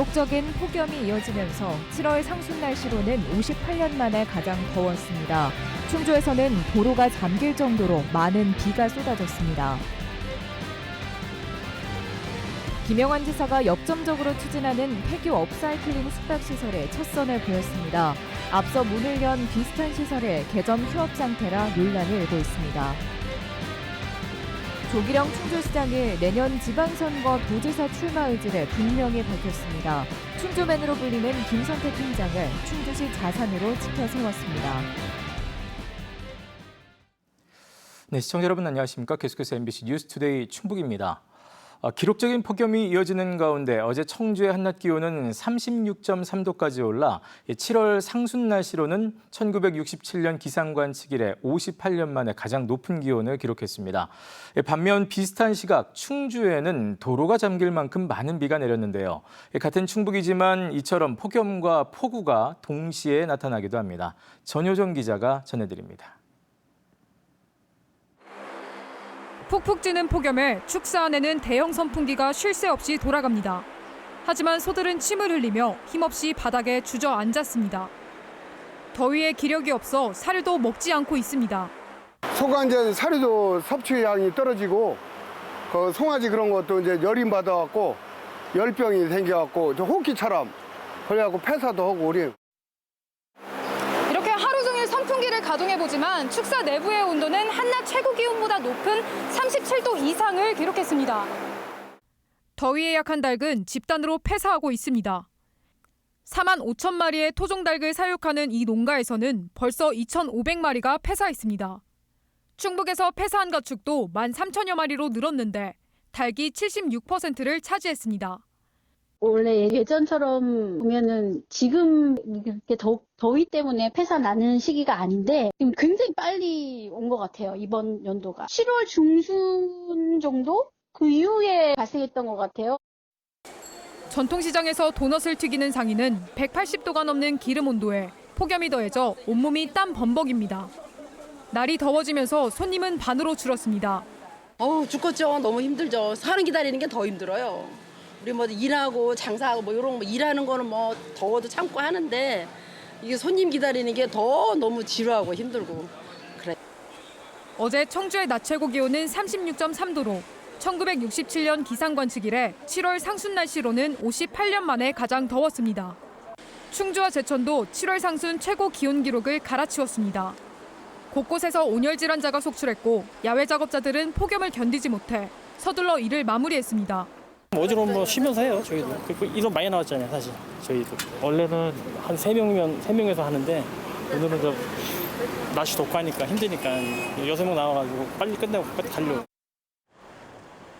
기록적인 폭염이 이어지면서 7월 상순 날씨로는 58년 만에 가장 더웠습니다. 충주에서는 도로가 잠길 정도로 많은 비가 쏟아졌습니다. 김영환 지사가 역점적으로 추진하는 폐교 업사이클링 숙박시설에 첫 선을 보였습니다. 앞서 문을 연 비슷한 시설의 개점 휴업 상태라 논란이 일고 있습니다. 조기령 충주시장이 내년 지방선거 도지사 출마 의지를 분명히 밝혔습니다. 충주맨으로 불리는 김성태 팀장을 충주시 자산으로 지켜 세웠습니다. 네, 시청자 여러분 안녕하십니까? 계속해서 MBC 뉴스투데이 충북입니다. 기록적인 폭염이 이어지는 가운데 어제 청주의 한낮 기온은 36.3도까지 올라 7월 상순 날씨로는 1967년 기상관측 이래 58년 만에 가장 높은 기온을 기록했습니다. 반면 비슷한 시각 충주에는 도로가 잠길 만큼 많은 비가 내렸는데요. 같은 충북이지만 이처럼 폭염과 폭우가 동시에 나타나기도 합니다. 전효정 기자가 전해드립니다. 푹푹 찌는 폭염에 축사 안에는 대형 선풍기가 쉴 새 없이 돌아갑니다. 하지만 소들은 침을 흘리며 힘없이 바닥에 주저앉았습니다. 더위에 기력이 없어 사료도 먹지 않고 있습니다. 소가 이제 사료도 섭취량이 떨어지고 그 송아지 그런 것도 이제 열임 받아갖고 열병이 생겨갖고 호흡기처럼 그래갖고 폐사도 하고 우리. 이렇게 하루 종일 선풍기를 가동해보지만 축사 내부의 온도는 한낮 최고 기온보다 높은 37도 이상을 기록했습니다. 더위에 약한 닭은 집단으로 폐사하고 있습니다. 4만 5천 마리의 토종닭을 사육하는 이 농가에서는 벌써 2,500마리가 폐사했습니다. 충북에서 폐사한 가축도 13,000여 마리로 늘었는데 닭이 76%를 차지했습니다. 원래 예전처럼 보면은 지금 이렇게 더위 때문에 폐사 나는 시기가 아닌데 지금 굉장히 빨리 온 것 같아요. 이번 연도가. 7월 중순 정도? 그 이후에 발생했던 것 같아요. 전통시장에서 도넛을 튀기는 상인은 180도가 넘는 기름 온도에 폭염이 더해져 온몸이 땀 범벅입니다. 날이 더워지면서 손님은 반으로 줄었습니다. 죽겠죠. 너무 힘들죠. 사람 기다리는 게 더 힘들어요. 우리 뭐 일하고 장사하고 뭐 이런 거 일하는 거는 뭐 더워도 참고 하는데 이게 손님 기다리는 게 더 너무 지루하고 힘들고 그래. 어제 청주의 낮 최고 기온은 36.3도로 1967년 기상관측 이래 7월 상순 날씨로는 58년 만에 가장 더웠습니다. 충주와 제천도 7월 상순 최고 기온 기록을 갈아치웠습니다. 곳곳에서 온열 질환자가 속출했고 야외 작업자들은 폭염을 견디지 못해 서둘러 일을 마무리했습니다. 어제는 뭐 쉬면서 해요. 저희도 인원 많이 나왔잖아요. 사실 저희도 원래는 한 3명에서 하는데 오늘은 좀 날씨 덥고 하니까 힘드니까 6명 나와가지고 빨리 끝내고 빨리 가려고.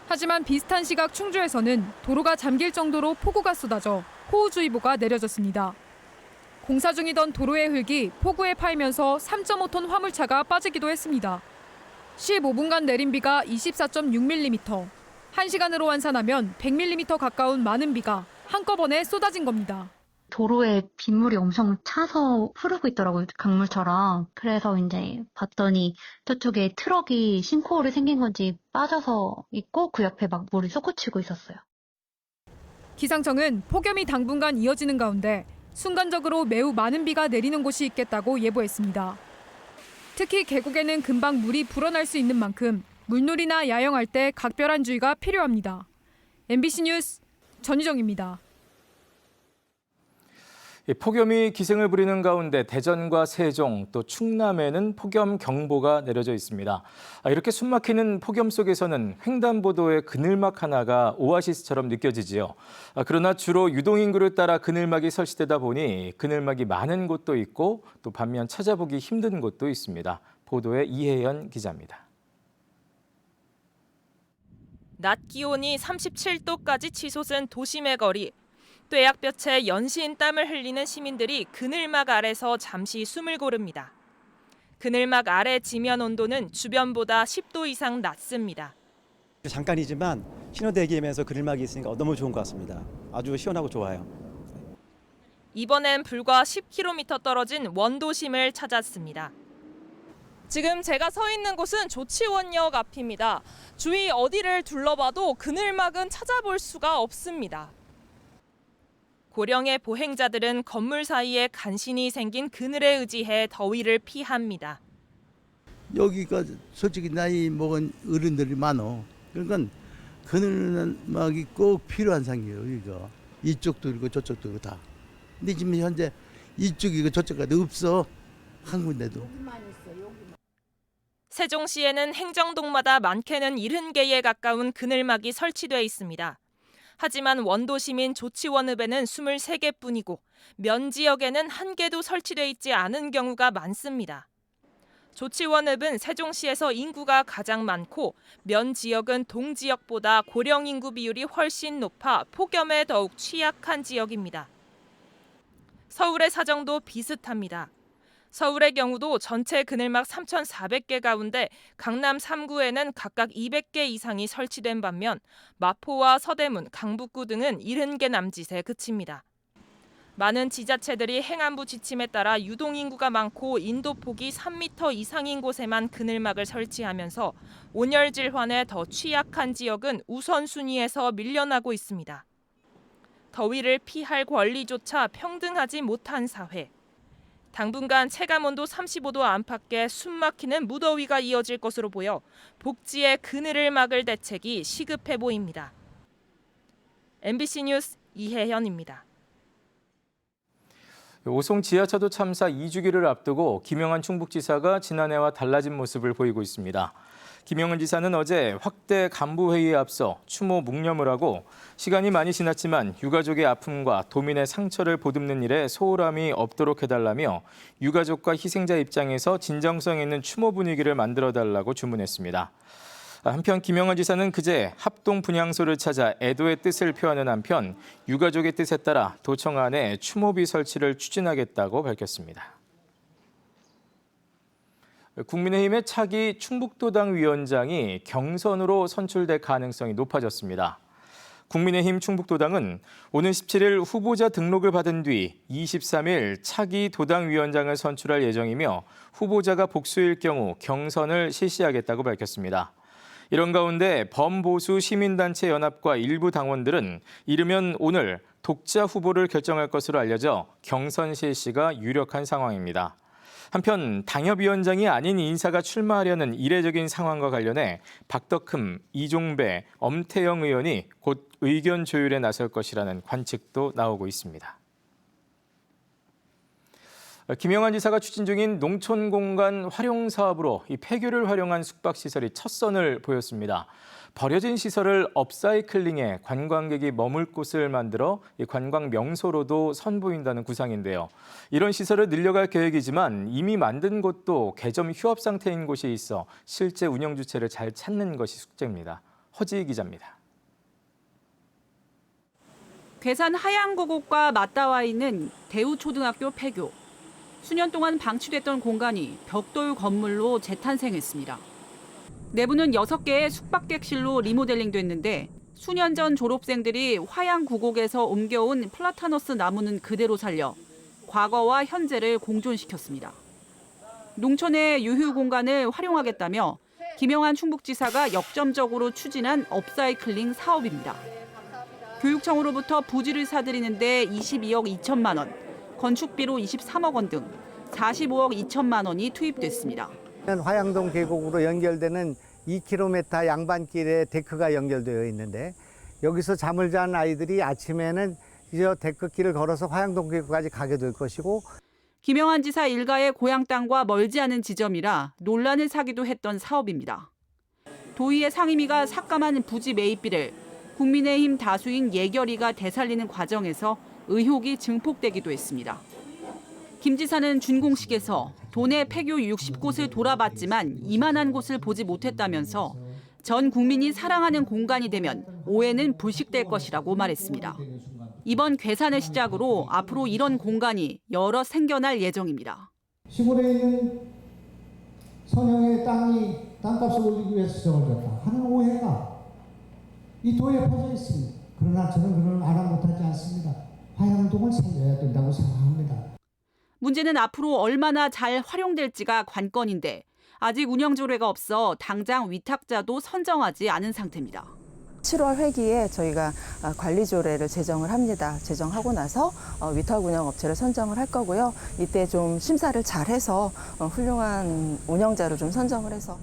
하지만 비슷한 시각 충주에서는 도로가 잠길 정도로 폭우가 쏟아져 호우주의보가 내려졌습니다. 공사 중이던 도로의 흙이 폭우에 파이면서 3.5톤 화물차가 빠지기도 했습니다. 15분간 내린 비가 24.6mm, 1시간으로 환산하면 100mm 가까운 많은 비가 한꺼번에 쏟아진 겁니다. 도로에 빗물이 엄청 차서 흐르고 있더라고요, 강물처럼. 그래서 이제 봤더니 저쪽에 트럭이 싱크홀이 생긴 건지 빠져서 있고 그 옆에 막 물이 솟구치고 있었어요. 기상청은 폭염이 당분간 이어지는 가운데 순간적으로 매우 많은 비가 내리는 곳이 있겠다고 예보했습니다. 특히 계곡에는 금방 물이 불어날 수 있는 만큼 물놀이나 야영할 때 각별한 주의가 필요합니다. MBC 뉴스 전유정입니다. 폭염이 기승을 부리는 가운데 대전과 세종, 또 충남에는 폭염 경보가 내려져 있습니다. 이렇게 숨막히는 폭염 속에서는 횡단보도의 그늘막 하나가 오아시스처럼 느껴지지요. 그러나 주로 유동인구를 따라 그늘막이 설치되다 보니 그늘막이 많은 곳도 있고 또 반면 찾아보기 힘든 곳도 있습니다. 보도에 이혜연 기자입니다. 낮 기온이 37도까지 치솟은 도심의 거리. 뙤약볕에 연신 땀을 흘리는 시민들이 그늘막 아래서 잠시 숨을 고릅니다. 그늘막 아래 지면 온도는 주변보다 10도 이상 낮습니다. 잠깐이지만 신호대기면서 그늘막이 있으니까 너무 좋은 것 같습니다. 아주 시원하고 좋아요. 이번엔 불과 10km 떨어진 원도심을 찾았습니다. 지금 제가 서 있는 곳은 조치원역 앞입니다. 주위 어디를 둘러봐도 그늘막은 찾아볼 수가 없습니다. 고령의 보행자들은 건물 사이에 간신히 생긴 그늘에 의지해 더위를 피합니다. 여기가 솔직히 나이 먹은 어른들이 많어. 그러니까 그늘막이 꼭 필요한 상이에요. 여기가 이쪽도 그렇고 저쪽도 그렇고 다. 근데 지금 현재 이쪽이고 저쪽까지 없어. 한 군데도. 세종시에는 행정동마다 많게는 70개에 가까운 그늘막이 설치돼 있습니다. 하지만 원도시민 조치원읍에는 23개뿐이고 면 지역에는 1개도 설치돼 있지 않은 경우가 많습니다. 조치원읍은 세종시에서 인구가 가장 많고 면 지역은 동 지역보다 고령 인구 비율이 훨씬 높아 폭염에 더욱 취약한 지역입니다. 서울의 사정도 비슷합니다. 서울의 경우도 전체 그늘막 3,400개 가운데 강남 3구에는 각각 200개 이상이 설치된 반면 마포와 서대문, 강북구 등은 70개 남짓에 그칩니다. 많은 지자체들이 행안부 지침에 따라 유동인구가 많고 인도폭이 3m 이상인 곳에만 그늘막을 설치하면서 온열 질환에 더 취약한 지역은 우선순위에서 밀려나고 있습니다. 더위를 피할 권리조차 평등하지 못한 사회. 당분간 체감온도 35도 안팎의 숨막히는 무더위가 이어질 것으로 보여 복지의 그늘을 막을 대책이 시급해 보입니다. MBC 뉴스 이혜현입니다. 오송 지하차도 참사 2주기를 앞두고 김영한 충북지사가 지난해와 달라진 모습을 보이고 있습니다. 김영한 지사는 어제 확대 간부회의에 앞서 추모 묵념을 하고 시간이 많이 지났지만 유가족의 아픔과 도민의 상처를 보듬는 일에 소홀함이 없도록 해달라며 유가족과 희생자 입장에서 진정성 있는 추모 분위기를 만들어달라고 주문했습니다. 한편 김영한 지사는 그제 합동 분향소를 찾아 애도의 뜻을 표하는 한편 유가족의 뜻에 따라 도청 안에 추모비 설치를 추진하겠다고 밝혔습니다. 국민의힘의 차기 충북도당 위원장이 경선으로 선출될 가능성이 높아졌습니다. 국민의힘 충북도당은 오는 17일 후보자 등록을 받은 뒤 23일 차기 도당 위원장을 선출할 예정이며 후보자가 복수일 경우 경선을 실시하겠다고 밝혔습니다. 이런 가운데 범보수 시민단체 연합과 일부 당원들은 이르면 오늘 독자 후보를 결정할 것으로 알려져 경선 실시가 유력한 상황입니다. 한편 당협위원장이 아닌 인사가 출마하려는 이례적인 상황과 관련해 박덕흠, 이종배, 엄태영 의원이 곧 의견 조율에 나설 것이라는 관측도 나오고 있습니다. 김영한 지사가 추진 중인 농촌 공간 활용 사업으로 이 폐교를 활용한 숙박시설이 첫 선을 보였습니다. 버려진 시설을 업사이클링해 관광객이 머물 곳을 만들어 이 관광 명소로도 선보인다는 구상인데요. 이런 시설을 늘려갈 계획이지만 이미 만든 곳도 개점 휴업 상태인 곳이 있어 실제 운영 주체를 잘 찾는 것이 숙제입니다. 허지희 기자입니다. 괴산 하양고곡과 맞닿아 있는 대우초등학교 폐교. 수년 동안 방치됐던 공간이 벽돌 건물로 재탄생했습니다. 내부는 6개의 숙박객실로 리모델링됐는데 수년 전 졸업생들이 화양구곡에서 옮겨온 플라타너스 나무는 그대로 살려 과거와 현재를 공존시켰습니다. 농촌의 유휴 공간을 활용하겠다며 김영한 충북지사가 역점적으로 추진한 업사이클링 사업입니다. 교육청으로부터 부지를 사들이는데 22억 2천만 원, 건축비로 23억 원 등 45억 2천만 원이 투입됐습니다. 화양동 계곡으로 연결되는 2km 양반길에 데크가 연결되어 있는데 여기서 잠을 잔 아이들이 아침에는 이제 데크길을 걸어서 화양동 계곡까지 가게 될 것이고 김영한 지사 일가의 고향 땅과 멀지 않은 지점이라 논란을 사기도 했던 사업입니다. 도의회 상임위가 삭감한 부지 매입비를 국민의힘 다수인 예결위가 되살리는 과정에서 의혹이 증폭되기도 했습니다. 김 지사는 준공식에서 도내 폐교 60곳을 돌아봤지만 이만한 곳을 보지 못했다면서 전 국민이 사랑하는 공간이 되면 오해는 불식될 것이라고 말했습니다. 이번 괴산을 시작으로 앞으로 이런 공간이 여러 생겨날 예정입니다. 시골에 있는 선영의 땅값을 올리기 위해서 지정을 졌다 하는 오해가 이 도에 퍼져 있습니다. 그러나 저는 그걸 알아 못하지 않습니다. 화양동을 살려야 된다고 생각합니다. 문제는 앞으로 얼마나 잘 활용될지가 관건인데 아직 운영 조례가 없어 당장 위탁자도 선정하지 않은 상태입니다. 7월 회기에 저희가 관리조례를 제정을 합니다. 제정하고 나서 위탁 운영 업체를 선정을 할 거고요. 이때 좀 심사를 잘 해서 훌륭한 운영자를 좀 선정을 해서.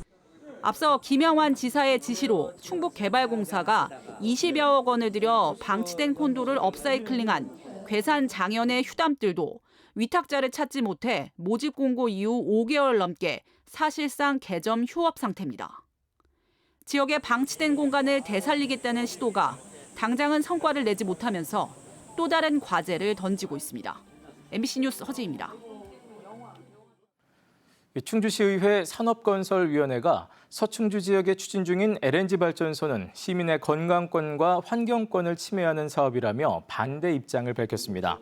앞서 김영환 지사의 지시로 충북개발공사가 20여억 원을 들여 방치된 콘도를 업사이클링한 괴산 장현의 휴담들도 위탁자를 찾지 못해 모집 공고 이후 5개월 넘게 사실상 개점 휴업 상태입니다. 지역의 방치된 공간을 되살리겠다는 시도가 당장은 성과를 내지 못하면서 또 다른 과제를 던지고 있습니다. MBC 뉴스 허지입니다. 충주시의회 산업건설위원회가 서충주 지역에 추진 중인 LNG 발전소는 시민의 건강권과 환경권을 침해하는 사업이라며 반대 입장을 밝혔습니다.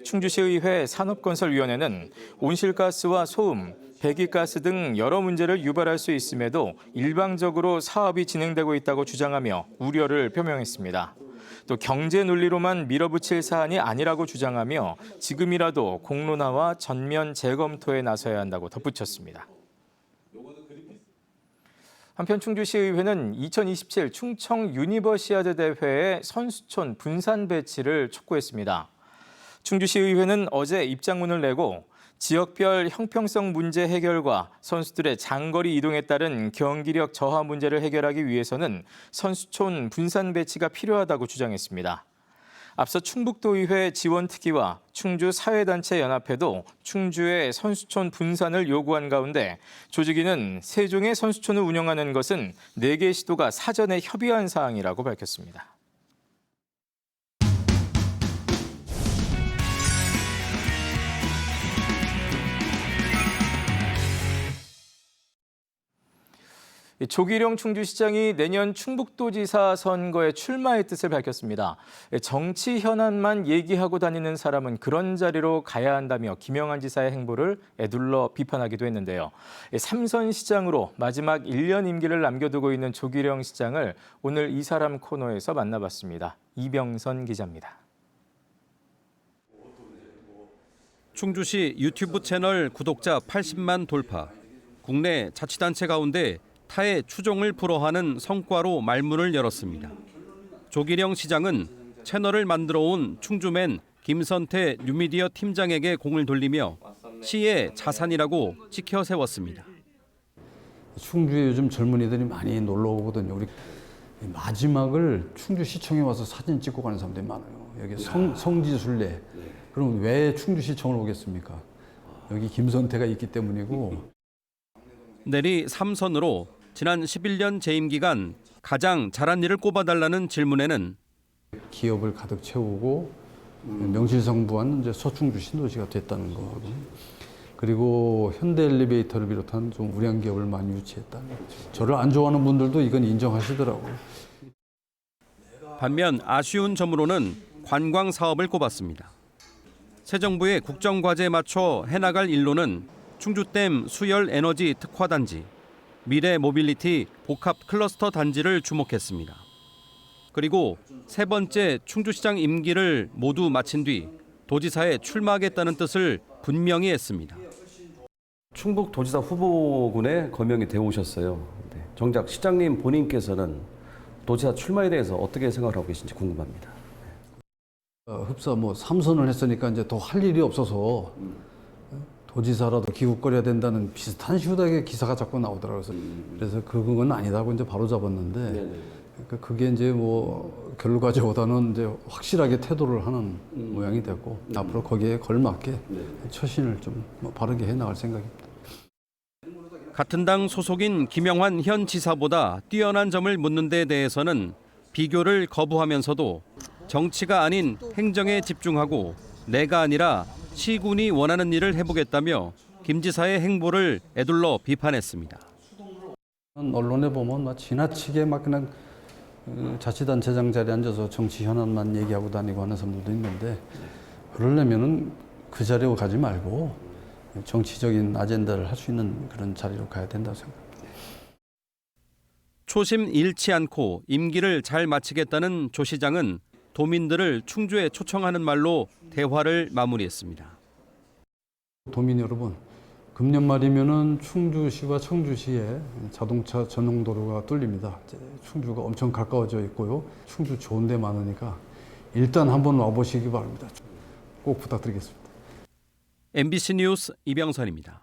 충주시의회 산업건설위원회는 온실가스와 소음, 배기가스 등 여러 문제를 유발할 수 있음에도 일방적으로 사업이 진행되고 있다고 주장하며 우려를 표명했습니다. 또 경제 논리로만 밀어붙일 사안이 아니라고 주장하며 지금이라도 공론화와 전면 재검토에 나서야 한다고 덧붙였습니다. 한편 충주시의회는 2027 충청 유니버시아드 대회의 선수촌 분산 배치를 촉구했습니다. 충주시의회는 어제 입장문을 내고 지역별 형평성 문제 해결과 선수들의 장거리 이동에 따른 경기력 저하 문제를 해결하기 위해서는 선수촌 분산 배치가 필요하다고 주장했습니다. 앞서 충북도의회 지원특위와 충주사회단체연합회도 충주의 선수촌 분산을 요구한 가운데 조직위는 세종의 선수촌을 운영하는 것은 4개 시도가 사전에 협의한 사항이라고 밝혔습니다. 조기룡 충주시장이 내년 충북도지사 선거에 출마의 뜻을 밝혔습니다. 정치 현안만 얘기하고 다니는 사람은 그런 자리로 가야 한다며 김영환 지사의 행보를 에둘러 비판하기도 했는데요. 3선 시장으로 마지막 1년 임기를 남겨두고 있는 조기룡 시장을 오늘 이 사람 코너에서 만나봤습니다. 이병선 기자입니다. 충주시 유튜브 채널 구독자 80만 돌파, 국내 자치단체 가운데 타의 추종을 불허하는 성과로 말문을 열었습니다. 조기령 시장은 채널을 만들어온 충주맨 김선태 뉴미디어 팀장에게 공을 돌리며 시의 자산이라고 지켜 세웠습니다. 충주에 요즘 젊은이들이 많이 놀러 오거든요. 우리 마지막을 충주시청에 와서 사진 찍고 가는 사람들이 많아요. 여기 성지순례. 그럼 왜 충주시청을 오겠습니까? 여기 김선태가 있기 때문이고. 내리 3선으로 지난 11년 재임 기간 가장 잘한 일을 꼽아달라는 질문에는 기업을 가득 채우고 명실상부한 이제 서충주 신도시가 됐다는 거, 그리고 현대엘리베이터를 비롯한 좀 우량 기업을 많이 유치했다. 저를 안 좋아하는 분들도 이건 인정하시더라고요. 반면 아쉬운 점으로는 관광 사업을 꼽았습니다. 새 정부의 국정과제에 맞춰 해나갈 일로는 충주댐 수열 에너지 특화 단지, 미래 모빌리티 복합 클러스터 단지를 주목했습니다. 그리고 세 번째 충주시장 임기를 모두 마친 뒤 도지사에 출마하겠다는 뜻을 분명히 했습니다. 충북도지사 후보군에 거명이 되어 오셨어요. 정작 시장님 본인께서는 도지사 출마에 대해서 어떻게 생각을 하고 계신지 궁금합니다. 흡사 3선을 했으니까 이제 더 할 일이 없어서 도지사라도 기웃거려야 된다는 비슷한 식의 기사가 자꾸 나오더라고요. 그래서 그건 아니다고 이제 바로 잡았는데, 그게 이제 결과적보다는 이제 확실하게 태도를 하는 모양이 됐고, 앞으로 거기에 걸맞게 처신을 좀 바르게 해 나갈 생각입니다. 같은 당 소속인 김영환 현 지사보다 뛰어난 점을 묻는 데 대해서는 비교를 거부하면서도 정치가 아닌 행정에 집중하고 내가 아니라 시군이 원하는 일을 해보겠다며 김 지사의 행보를 에둘러 비판했습니다. 언론에 보면 지나치게 그냥 자치단체장 자리에 앉아서 정치 현안만 얘기하고 다니고 하는 사람들도 있는데, 그러려면은 그 자리로 가지 말고 정치적인 아젠다를 할 수 있는 그런 자리로 가야 된다고 생각합니다. 초심 잃지 않고 임기를 잘 마치겠다는 조 시장은 도민들을 충주에 초청하는 말로 대화를 마무리했습니다. 도민 여러분, 금년 말이면은 충주시와 청주시에 자동차 전용 도로가 뚫립니다. 이제 충주가 엄청 가까워져 있고요. 충주 좋은 데 많으니까 일단 한번 와보시기 바랍니다. 꼭 부탁드리겠습니다. MBC 뉴스 이병선입니다.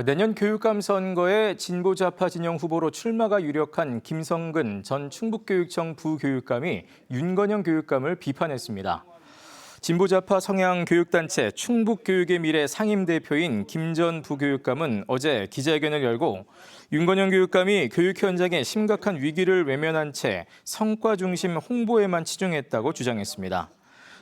내년 교육감 선거에 진보좌파 진영 후보로 출마가 유력한 김성근 전 충북교육청 부교육감이 윤건영 교육감을 비판했습니다. 진보좌파 성향 교육단체 충북교육의 미래 상임대표인 김 전 부교육감은 어제 기자회견을 열고 윤건영 교육감이 교육 현장에 심각한 위기를 외면한 채 성과 중심 홍보에만 치중했다고 주장했습니다.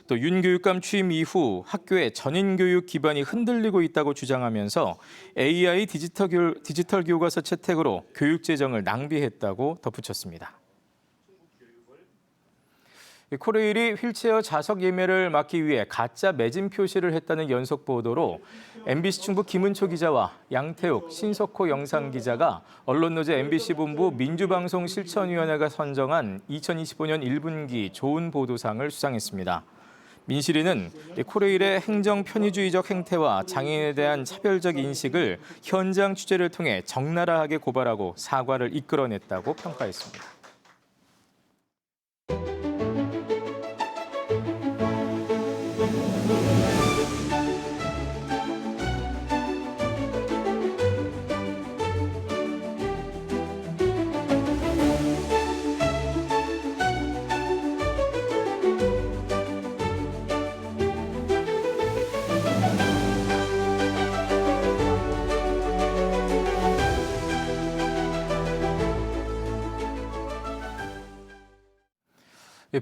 또 윤 교육감 취임 이후 학교의 전인교육 기반이 흔들리고 있다고 주장하면서 AI 디지털 교과서 채택으로 교육 재정을 낭비했다고 덧붙였습니다. 코레일이 휠체어 좌석 예매를 막기 위해 가짜 매진 표시를 했다는 연속 보도로 MBC 충북 김은초 기자와 양태욱, 신석호 영상기자가 언론노제 MBC 본부 민주방송실천위원회가 선정한 2025년 1분기 좋은 보도상을 수상했습니다. 민실이는 코레일의 행정 편의주의적 행태와 장애인에 대한 차별적 인식을 현장 취재를 통해 적나라하게 고발하고 사과를 이끌어냈다고 평가했습니다.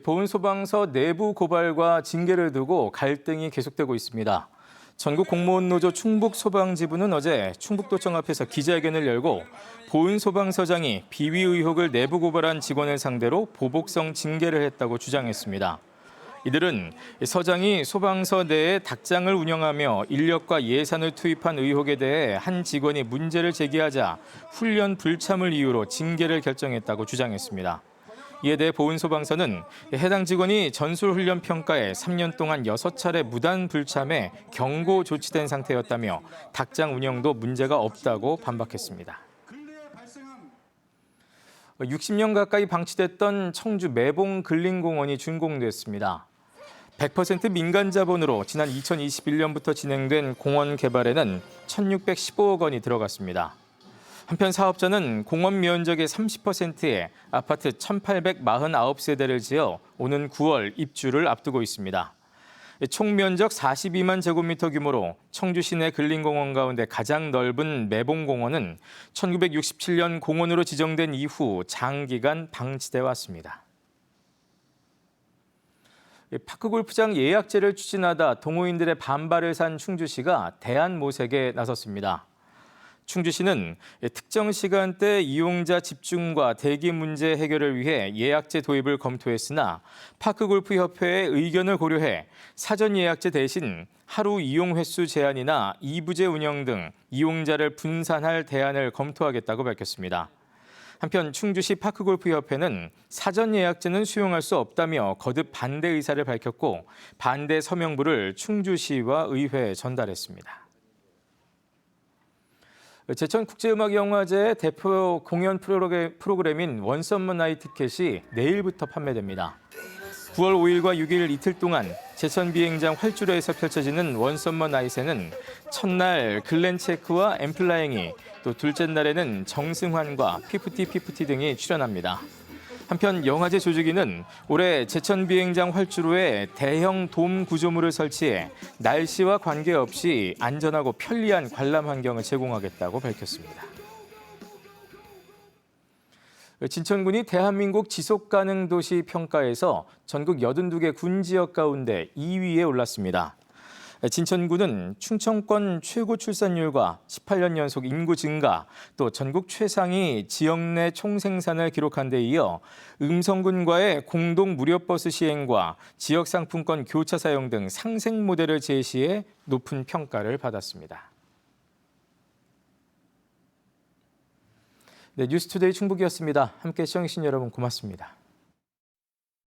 보훈소방서 내부 고발과 징계를 두고 갈등이 계속되고 있습니다. 전국 공무원 노조 충북소방지부는 어제 충북도청 앞에서 기자회견을 열고 보훈소방서장이 비위 의혹을 내부 고발한 직원을 상대로 보복성 징계를 했다고 주장했습니다. 이들은 서장이 소방서 내에 닭장을 운영하며 인력과 예산을 투입한 의혹에 대해 한 직원이 문제를 제기하자 훈련 불참을 이유로 징계를 결정했다고 주장했습니다. 이에 대해 보훈소방서는 해당 직원이 전술훈련 평가에 3년 동안 6차례 무단 불참해 경고 조치된 상태였다며 닭장 운영도 문제가 없다고 반박했습니다. 60년 가까이 방치됐던 청주 매봉 근린공원이 준공됐습니다. 100% 민간 자본으로 지난 2021년부터 진행된 공원 개발에는 1,615억 원이 들어갔습니다. 한편 사업자는 공원 면적의 30%에 아파트 1,849세대를 지어 오는 9월 입주를 앞두고 있습니다. 총 면적 42만 제곱미터 규모로 청주 시내 근린공원 가운데 가장 넓은 매봉공원은 1967년 공원으로 지정된 이후 장기간 방치돼 왔습니다. 파크골프장 예약제를 추진하다 동호인들의 반발을 산 충주시가 대안모색에 나섰습니다. 충주시는 특정 시간대 이용자 집중과 대기 문제 해결을 위해 예약제 도입을 검토했으나 파크골프협회의 의견을 고려해 사전 예약제 대신 하루 이용 횟수 제한이나 2부제 운영 등 이용자를 분산할 대안을 검토하겠다고 밝혔습니다. 한편 충주시 파크골프협회는 사전 예약제는 수용할 수 없다며 거듭 반대 의사를 밝혔고 반대 서명부를 충주시와 의회에 전달했습니다. 제천국제음악영화제의 대표 공연 프로그램인 원스 썸머 나잇 티켓이 내일부터 판매됩니다. 9월 5일과 6일 이틀 동안 제천 비행장 활주로에서 펼쳐지는 원스 썸머 나잇에는 첫날 글렌 체크와 엠플라잉이, 또 둘째 날에는 정승환과 피프티 등이 출연합니다. 한편 영화제 조직위는 올해 제천 비행장 활주로에 대형 돔 구조물을 설치해 날씨와 관계없이 안전하고 편리한 관람 환경을 제공하겠다고 밝혔습니다. 진천군이 대한민국 지속가능 도시 평가에서 전국 82개 군 지역 가운데 2위에 올랐습니다. 진천군은 충청권 최고 출산율과 18년 연속 인구 증가, 또 전국 최상위 지역 내 총생산을 기록한 데 이어 음성군과의 공동 무료버스 시행과 지역 상품권 교차 사용 등 상생 모델을 제시해 높은 평가를 받았습니다. 네, 뉴스투데이 충북이었습니다. 함께 시청해주신 여러분 고맙습니다.